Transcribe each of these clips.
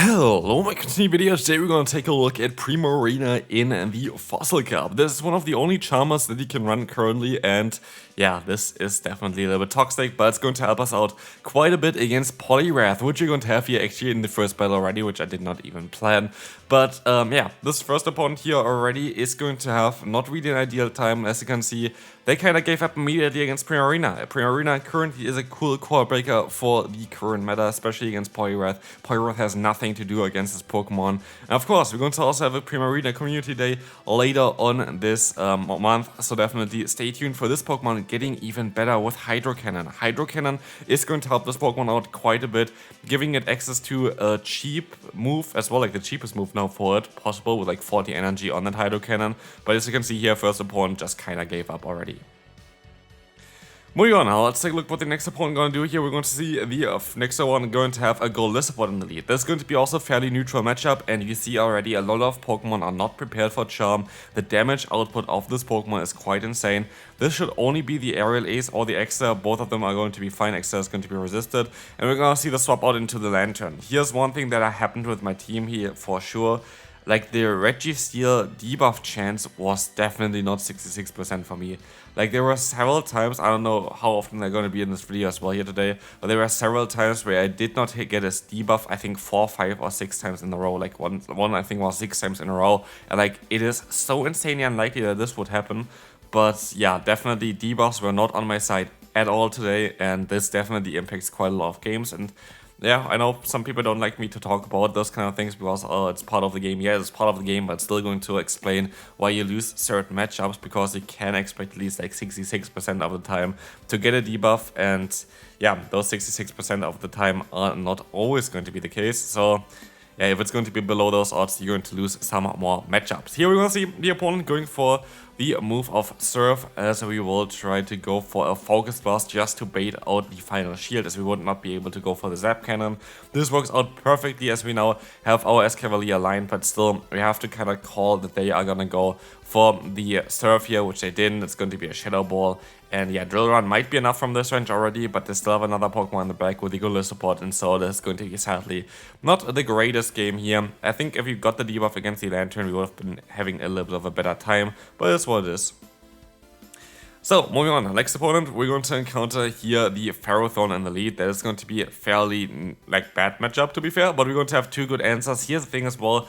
Hello, my continued video. Today we're going to take a look at Primarina in the Fossil Cup. This is one of the only Charmers that you can run currently, and yeah, this is definitely a little bit toxic, but it's going to help us out quite a bit against Poliwrath, which you're going to have here actually in the first battle already, which I did not even plan. But yeah, this first opponent here already is going to have not really an ideal time. As you can see, they kind of gave up immediately against Primarina. Primarina currently is a cool core breaker for the current meta, especially against Poliwrath. Poliwrath has nothing to do against this Pokemon. And of course, we're going to also have a Primarina community day later on this month, so definitely stay tuned for this Pokemon getting even better with Hydro Cannon. Hydro Cannon is going to help this Pokemon out quite a bit, giving it access to a cheap move as well, like the cheapest move now for it possible, with like 40 energy on that Hydro Cannon. But as you can see here, first opponent just kind of gave up already. Moving on now, let's take a look what the next opponent going to do here. We're going to see the next one going to have a Lostheart in the lead. This is going to be also a fairly neutral matchup, and you see already a lot of Pokemon are not prepared for Charm. The damage output of this Pokemon is quite insane. This should only be the Aerial Ace or the Extra. Both of them are going to be fine. Extra is going to be resisted, and we're going to see the swap out into the Lantern. Here's one thing that happened with my team here for sure. Like, the Registeel debuff chance was definitely not 66% for me. Like, there were several times, I don't know how often they're going to be in this video as well here today, but there were several times where I did not get a debuff, I think 4, 5 or 6 times in a row. Like, one I think was 6 times in a row. And like, it is so insanely unlikely that this would happen. But yeah, definitely debuffs were not on my side at all today, and this definitely impacts quite a lot of games. And yeah, I know some people don't like me to talk about those kind of things because, oh, it's part of the game. Yeah, it's part of the game, but still going to explain why you lose certain matchups, because you can expect at least like 66% of the time to get a debuff. And yeah, those 66% of the time are not always going to be the case. So yeah, if it's going to be below those odds, you're going to lose some more matchups. Here we're going to see the opponent going for the move of Surf, as we will try to go for a Focus Blast just to bait out the final shield, as we would not be able to go for the Zap Cannon. This works out perfectly as we now have our Escavalier line, but still we have to kind of call that they are going to go for the Surf here, which they didn't. It's going to be a Shadow Ball. And yeah, Drill Run might be enough from this range already, but they still have another Pokemon in the back with the Lostheart, and so this is going to be sadly not the greatest game here. I think if we got the debuff against the Lantern, we would have been having a little bit of a better time, but it's what it is. So, moving on, next opponent, we're going to encounter here the Ferrothorn in the lead. That is going to be a fairly, like, bad matchup, to be fair, but we're going to have two good answers. Here's the thing as well.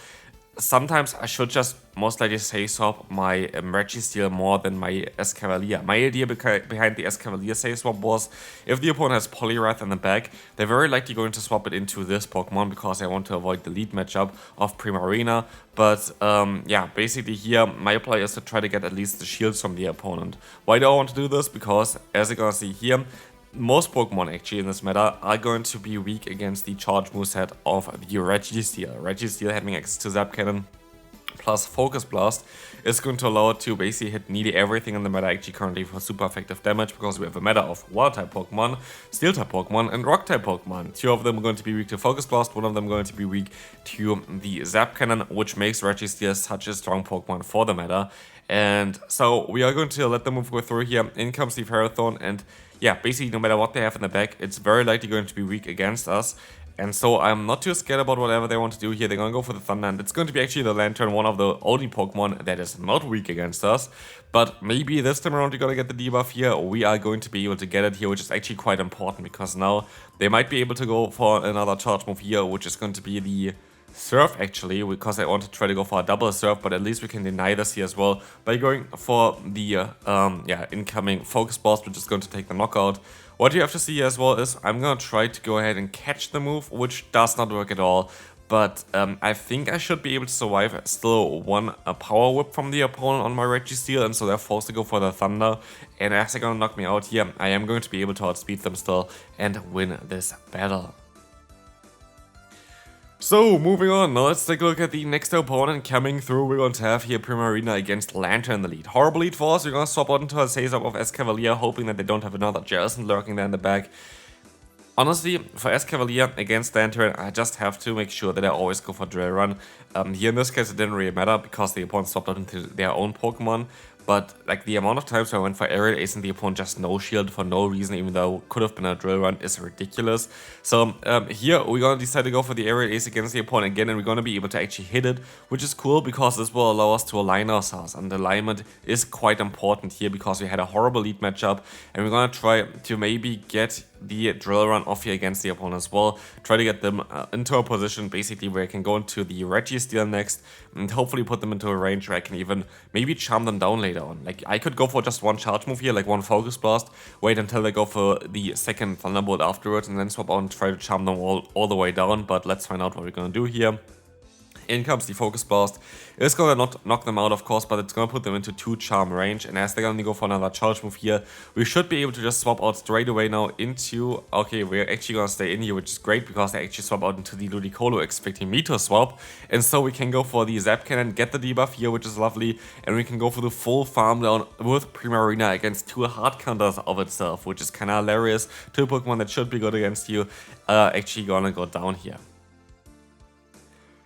Sometimes I should just most likely say swap my Registeel more than my Escavalier. My idea behind the Escavalier say swap was, if the opponent has Poliwrath in the back, they're very likely going to swap it into this Pokemon because I want to avoid the lead matchup of Primarina. But yeah, basically here my play is to try to get at least the shields from the opponent. Why do I want to do this? Because as you're gonna see here, most Pokemon actually in this meta are going to be weak against the charge moveset of the Registeel. Registeel having access to Zap Cannon plus Focus Blast is going to allow it to basically hit nearly everything in the meta actually currently for super effective damage, because we have a meta of Water-type Pokemon, Steel-type Pokemon, and Rock-type Pokemon. 2 of them are going to be weak to Focus Blast, 1 of them going to be weak to the Zap Cannon, which makes Registeel such a strong Pokemon for the meta. And so we are going to let the move go through here. In comes the Ferrothorn, and yeah, basically no matter what they have in the back, it's very likely going to be weak against us. And so I'm not too scared about whatever they want to do here. They're going to go for the Thunder, and it's going to be actually the Lantern, one of the only Pokemon that is not weak against us. But maybe this time around you're going to get the debuff here. We are going to be able to get it here, which is actually quite important, because now they might be able to go for another charge move here, which is going to be the Surf actually, because I want to try to go for a double Surf, but at least we can deny this here as well by going for the yeah, incoming Focus Blast, which is going to take the knockout. What you have to see as well is I'm gonna try to go ahead and catch the move, which does not work at all. But I think I should be able to survive still one Power Whip from the opponent on my Registeel, and so they're forced to go for the Thunder. And as they're gonna knock me out here, I am going to be able to outspeed them still and win this battle. So, moving on, now let's take a look at the next opponent coming through. We're going to have here Primarina against Lantern in the lead. Horrible lead for us. We're going to swap out into a Say-Swap of Escavalier, hoping that they don't have another Jellicent lurking there in the back. Honestly, for Escavalier against Lantern, I just have to make sure that I always go for Drill Run. Here in this case, it didn't really matter because the opponent swapped out into their own Pokemon. but like the amount of times I went for aerial ace and the opponent just no shield for no reason, even though could have been a drill run, is ridiculous. So here we're gonna decide to go for the aerial ace against the opponent again, and we're gonna be able to actually hit it, which is cool because this will allow us to align ourselves, and alignment is quite important here because we had a horrible lead matchup, and we're gonna try to maybe get the drill run off here against the opponent as well. Try to get them into a position basically where I can go into the Registeel next and hopefully put them into a range where I can even maybe charm them down later on. Like I could go for just one charge move here, like one focus blast, wait until they go for the second thunderbolt afterwards, and then swap out and try to charm them all the way down. But let's find out what we're gonna do here. In comes the focus blast. It's gonna not knock them out, of course, but it's gonna put them into 2 charm range. And as they're gonna go for another charge move here, we should be able to just swap out straight away now into. Okay, we're actually gonna stay in here, which is great because they actually swap out into the Ludicolo, expecting me to swap. And so we can go for the Zap Cannon, get the debuff here, which is lovely, and we can go for the full farm down with Primarina against 2 hard counters of itself, which is kind of hilarious. 2 Pokemon that should be good against you actually gonna go down here.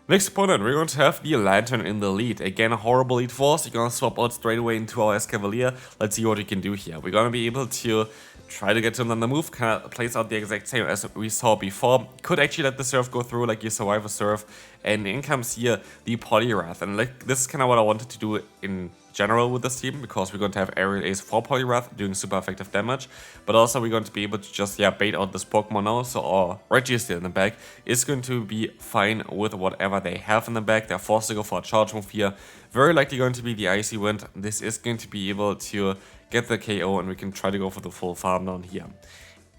Next opponent, we're going to have the Lantern in the lead. Again, a horrible lead force. You're going to swap out straight away into our Escavalier. Let's see what we can do here. We're going to be able to try to get to him on the move. Kind of plays out the exact same as we saw before. Could actually let the Surf go through, like you survive a Surf. And in comes here the Poliwrath. And like this is kind of what I wanted to do in general with this team, because we're going to have Aerial Ace for Poliwrath doing super effective damage, but also we're going to be able to just bait out this Pokemon now, so our Registeel in the back is going to be fine with whatever they have in the back. They're forced to go for a charge move here, very likely going to be the Icy Wind. This is going to be able to get the KO, and we can try to go for the full farm down here.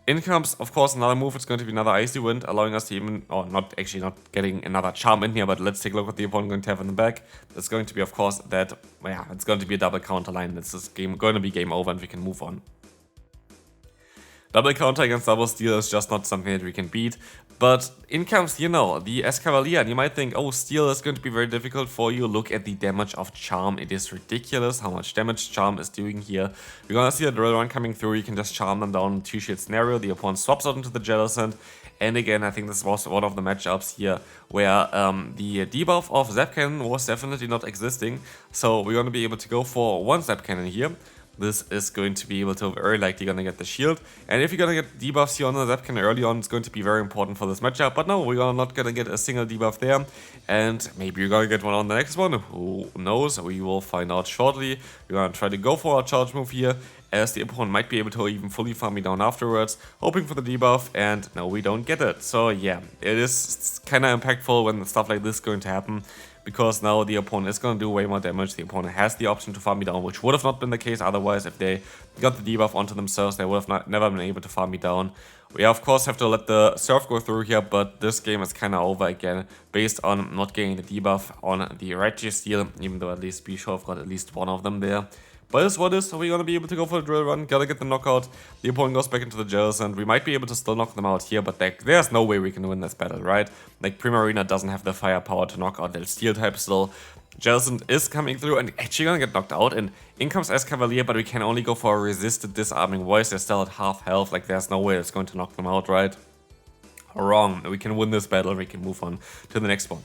In comes, of course, another move. It's going to be another Icy Wind, allowing us to even, or not getting another Charm in here, but let's take a look at the opponent going to have in the back. It's going to be, of course, that, it's going to be a double counter line. This is going to be game over and we can move on. Double counter against double steel is just not something that we can beat. But in comes, the Escavalier, and you might think, oh, steel is going to be very difficult for you. Look at the damage of Charm. It is ridiculous how much damage Charm is doing here. We're gonna see a drill run coming through. You can just charm them down in 2-shield scenario. The opponent swaps out into the Jellicent. And again, I think this was one of the matchups here where the debuff of Zap Cannon was definitely not existing. So we're gonna be able to go for one Zap Cannon here. This is going to be able to very likely gonna get the shield. And if you're gonna get debuffs here on the Zap Cannon early on, it's going to be very important for this matchup. But no, we're not gonna get a single debuff there. And maybe you're gonna get one on the next one. Who knows? We will find out shortly. We're gonna try to go for a charge move here, as the opponent might be able to even fully farm me down afterwards, hoping for the debuff, and no, we don't get it. So yeah, it is kind of impactful when stuff like this is going to happen, because now the opponent is going to do way more damage. The opponent has the option to farm me down, which would have not been the case otherwise. If they got the debuff onto themselves, they would have never been able to farm me down. We of course have to let the Surf go through here, but this game is kind of over again, based on not getting the debuff on the Registeel, even though at least we should have got at least one of them there. But it's what is, so we're going to be able to go for the drill run, gotta get the knockout. The opponent goes back into the Jellicent, and we might be able to still knock them out here, but there's no way we can win this battle, right? Like, Primarina doesn't have the firepower to knock out their Steel type still. Jellicent is coming through and actually gonna get knocked out, and in comes Escavalier, but we can only go for a resisted disarming voice. They're still at half health, like there's no way it's going to knock them out, right? Wrong. We can win this battle, we can move on to the next one.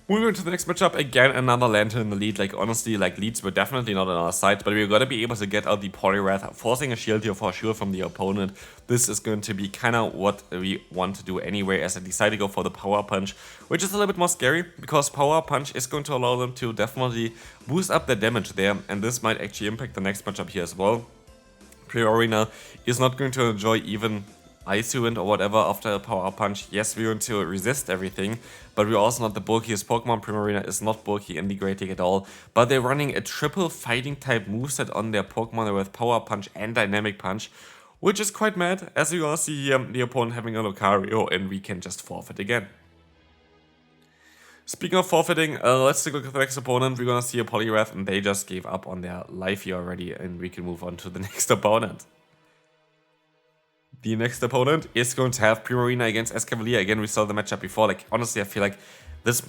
Moving on to the next matchup, again another Lantern in the lead. Like honestly, like leads were definitely not on our side, but we're gonna be able to get out the Poliwrath, forcing a shield here for sure from the opponent. This is going to be kind of what we want to do anyway, as I decide to go for the Power Punch, which is a little bit more scary, because Power Punch is going to allow them to definitely boost up their damage there, and this might actually impact the next matchup here as well. Primarina is not going to enjoy even Icy Wind or whatever after a Power Punch. Yes, we're going to resist everything, but we're also not the bulkiest Pokemon. Primarina is not bulky in the Great League at all, but they're running a triple fighting type moveset on their Pokemon with Power Punch and Dynamic Punch, which is quite mad, as you gonna see here, the opponent having a Lucario, and we can just forfeit again. Speaking of forfeiting, let's take a look at the next opponent. We're gonna see a Poliwrath, and they just gave up on their life here already, and we can move on to the next opponent. The next opponent is going to have Primarina against Escavalier. Again, we saw the matchup before. Like, honestly, I feel like this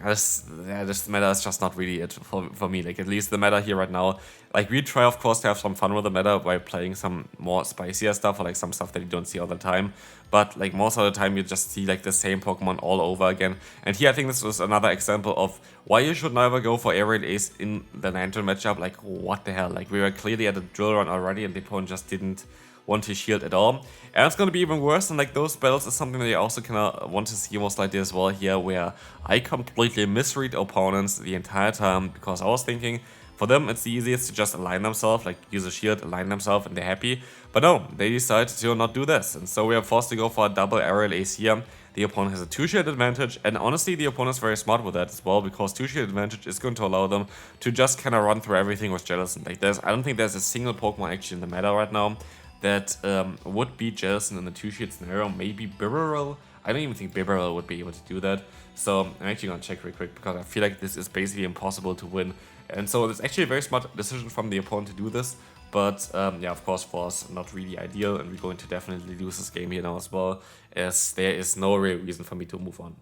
this meta is just not really it for me. Like, at least the meta here right now, like, we try, of course, to have some fun with the meta by playing some more spicier stuff, or like some stuff that you don't see all the time. But like most of the time, you just see like the same Pokemon all over again. And here, I think this was another example of why you should never go for Aerial Ace in the Lantern matchup. Like, what the hell? Like, we were clearly at a drill run already, and the opponent just didn't want to shield at all. And it's going to be even worse, and like those battles is something that you also kind of want to see most likely as well here, where I completely misread opponents the entire time, because I was thinking for them it's the easiest to just align themselves, like use a shield, align themselves, and they're happy. But no, they decide to not do this, and so we are forced to go for a double Aerial Ace here. The opponent has a 2-shield advantage, and honestly the opponent is very smart with that as well, because 2-shield advantage is going to allow them to just kind of run through everything with Jellicent. Like, I don't think there's a single Pokemon actually in the meta right now that would beat Jellicent in the 2-shield scenario. Maybe Bibarel. I don't even think Bibarel would be able to do that. So I'm actually gonna check real quick, because I feel like this is basically impossible to win. And so it's actually a very smart decision from the opponent to do this. But yeah, of course, for us, not really ideal, and we're going to definitely lose this game here now as well, as there is no real reason for me to move on.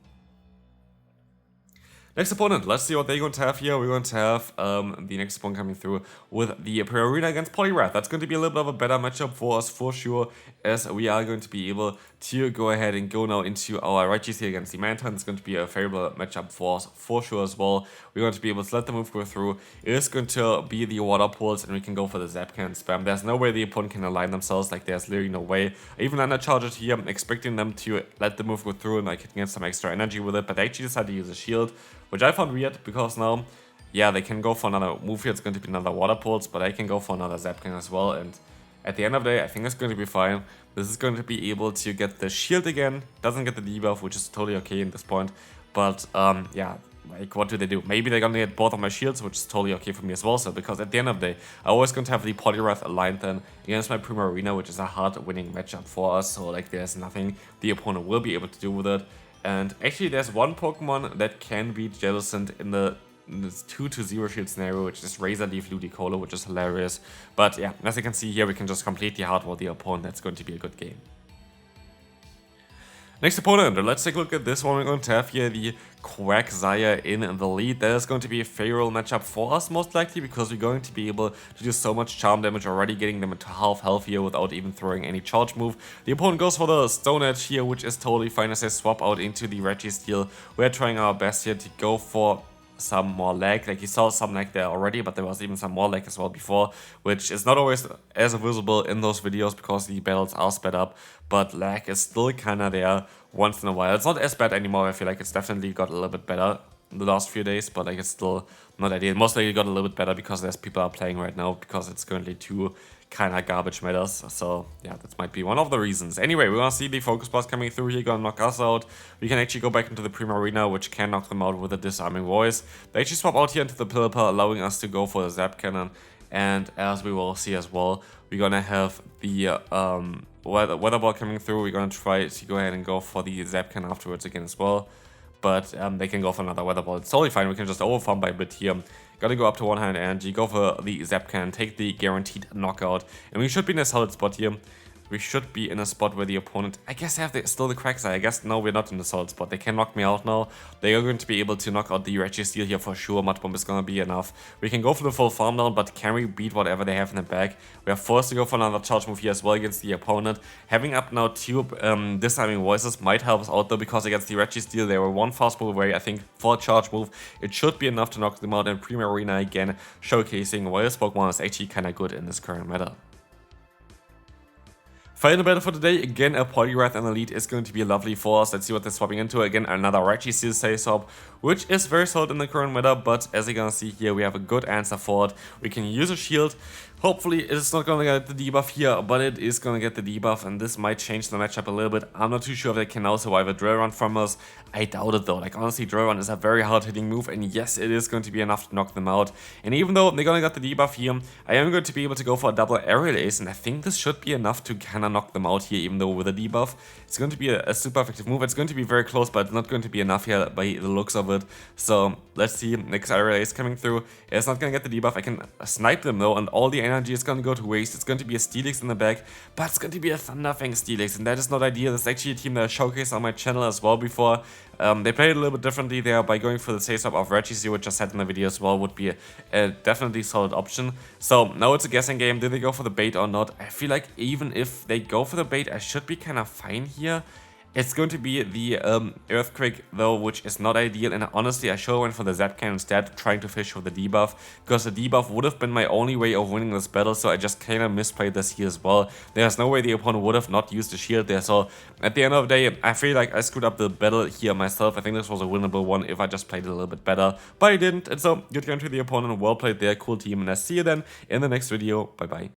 Next opponent, let's see what they're going to have here. We're going to have the next opponent coming through with the Primarina against Poliwrath. That's going to be a little bit of a better matchup for us for sure, as we are going to be able to go ahead and go now into our Registeel against the Mantine. It's going to be a favorable matchup for us for sure as well. We're going to be able to let the move go through. It is going to be the Water Pulse, and we can go for the Zap Cannon spam. There's no way the opponent can align themselves, like there's literally no way. I even undercharged it here, I'm expecting them to let the move go through and I can get some extra energy with it, but they actually decided to use a shield, which I found weird, because now, yeah, they can go for another move here. It's going to be another Water Pulse, but I can go for another Zap Cannon as well, and at the end of the day, I think it's going to be fine. This is going to be able to get the shield again. Doesn't get the debuff, which is totally okay in this point. But yeah, like, what do they do? Maybe they're going to get both of my shields, which is totally okay for me as well. So, because at the end of the day, I'm always going to have the Poliwrath aligned then against my Primarina, which is a hard winning matchup for us. So, like, there's nothing the opponent will be able to do with it. And actually, there's one Pokemon that can beat Jellicent in this 2-0 shield scenario, which is Razor Leaf Ludicolo, which is hilarious. But yeah, as you can see here, we can just completely hardwall the opponent. That's going to be a good game. Next opponent, let's take a look at this one. We're going to have here the Quagsire in the lead. That is going to be a favorable matchup for us, most likely, because we're going to be able to do so much charm damage already, getting them into half health here without even throwing any charge move. The opponent goes for the Stone Edge here, which is totally fine as they swap out into the Registeel. We're trying our best here to go for some more lag. Like, you saw some lag there already, but there was even some more lag as well before, which is not always as visible in those videos because the battles are sped up, but lag is still kind of there once in a while. It's not as bad anymore. I feel like it's definitely got a little bit better in the last few days, but like, it's still not ideal. Mostly it got a little bit better because there's people are playing right now, because it's currently 2 kind of garbage metas. So yeah, that might be one of the reasons. Anyway, we're gonna see the focus blast coming through here, gonna knock us out. We can actually go back into the Primarina, which can knock them out with a disarming voice. They actually swap out here into the Pilipper, allowing us to go for the Zap Cannon. And as we will see as well, we're gonna have the Weather Ball coming through. We're gonna try to go ahead and go for the Zap Cannon afterwards again as well. But they can go for another Weather Ball. It's totally fine. We can just overfarm by a bit here. Gotta go up to 100 energy, go for the Zap Cannon, take the guaranteed knockout. And we should be in a solid spot here. We should be in a spot where the opponent, I guess they have still the Quagsire. I guess no, we're not in the solid spot. They can knock me out now. They are going to be able to knock out the Registeel here for sure. Mud Bomb is gonna be enough. We can go for the full farm down, but can we beat whatever they have in the back? We are forced to go for another charge move here as well against the opponent. Having up now 2 disarming voices might help us out though, because against the Registeel they were 1 fast move away. I think for a charge move it should be enough to knock them out. And Primarina again showcasing why this Pokemon is actually kind of good in this current meta. Final battle for today, again a Poliwrath and Elite is going to be lovely for us. Let's see what they're swapping into. Again, another Registeel say swap, which is very solid in the current meta, but as you're gonna see here, we have a good answer for it. We can use a shield. Hopefully it's not gonna get the debuff here, but it is gonna get the debuff, and this might change the matchup a little bit. I'm not too sure if they can now survive a drill run from us. I doubt it though. Like, honestly, drill run is a very hard hitting move, and yes, it is going to be enough to knock them out. And even though they're gonna get the debuff here, I am going to be able to go for a double Aerial Ace, and I think this should be enough to kind of knock them out here, even though with a debuff, it's going to be a super effective move. It's going to be very close, but it's not going to be enough here by the looks of it. So let's see, next Aerial Ace coming through. It's not gonna get the debuff. I can snipe them though, and all the energy is gonna go to waste. It's going to be a Steelix in the back, but it's going to be a Thunderfang Steelix, and that is not ideal. This is actually a team that I showcased on my channel as well before. They played a little bit differently there by going for the safe swap of Registeel, which I said in the video as well would be a definitely solid option. So now it's a guessing game. Did they go for the bait or not? I feel like even if they go for the bait, I should be kind of fine here. It's going to be the Earthquake though, which is not ideal, and honestly I should have went for the Zapcan instead, trying to fish for the debuff, because the debuff would have been my only way of winning this battle, so I just kind of misplayed this here as well. There's no way the opponent would have not used the shield there, so at the end of the day I feel like I screwed up the battle here myself. I think this was a winnable one if I just played it a little bit better, but I didn't, and so good game to the opponent, well played there, cool team, and I see you then in the next video, bye bye.